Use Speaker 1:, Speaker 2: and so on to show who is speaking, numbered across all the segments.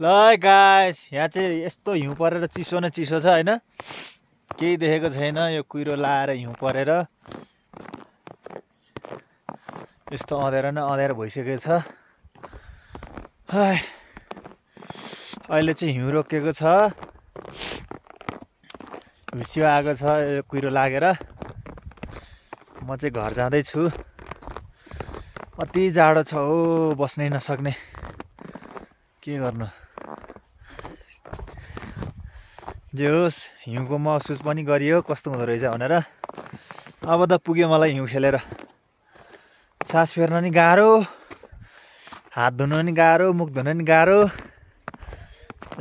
Speaker 1: ल गाइस यहाँ चाहिँ यस्तो हिउँ परेर चिसो न चिसो छ हैन केही देखेको छैन यो कुहिरो लाएर हिउँ परेर यस्तो अँध्यारो न अँध्यारो भइसकेको छ अहिले चाहिँ हिउँ रोकिएको छ हुस्यो आएको छ यो कुहिरो लागेर म चाहिँ घर जाँदैछु अति जाडो छ हो बस्नै नसक्ने के गर्नु जे होस् हिउँको महसुस पनि गरियो कस्तो हुँदो रहेछ भनेर अब त पुग्यो मलाई हिउँ खेलेर सास फेर्न नि गाह्रो हात धुन नि गाह्रो मुख धुन नि गाह्रो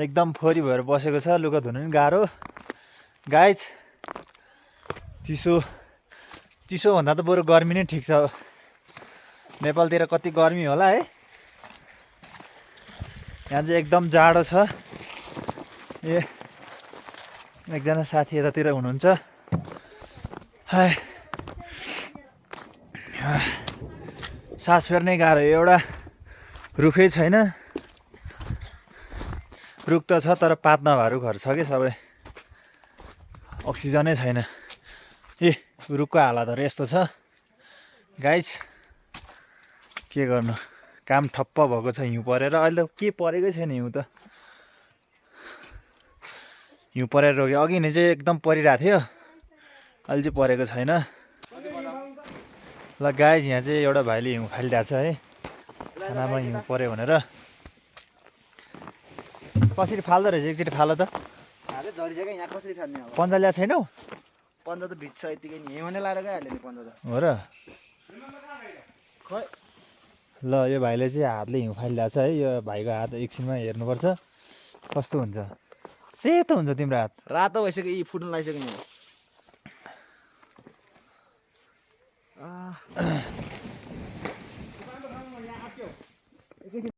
Speaker 1: एकदम फोरी भएर बसेको छ लुगा धुन नि गाह्रो गाइज चिसो भन्दा त बरु गर्मी नै ठिक छ नेपालतिर कति गर्मी होला है यहाँ चाहिँ एकदम जाडो छ एकजना साथी यतातिर हुनुहुन्छ सास फेर्नै गाह्रो एउटा रुखै छैन रुख त छ तर पात नभए रुखहरू छ कि सबै अक्सिजनै छैन रुखको हालतहरू यस्तो छ गाइज के गर्नु काम ठप्प भएको छ हिउँ परेर अहिले त के परेकै छैन हिउँ त हिउँ परेर रोक्यो अघि नै चाहिँ एकदम परिरहेको थियो अहिले चाहिँ परेको छैन ल गाइज यहाँ चाहिँ एउटा भाइले हिउँ फालिरहेको छ है खानामा हिउँ पऱ्यो भनेर कसरी फाल्दो रहेछ एकचोटि फाल त पन्जा ल्याएको छैनौ
Speaker 2: पन्जा त भिज्छ यतिकै नि हेमने लाएर गइहाल्यो नि पन्जा त
Speaker 1: हो र ल यो भाइले चाहिँ हातले हिउँ फालिरहेको छ है यो भाइको हात एकछिनमा हेर्नुपर्छ कस्तो हुन्छ सेतो हुन्छ तिम्रो हात
Speaker 2: रातो भइसक्यो यी फुट्नु लागिसक्यो नि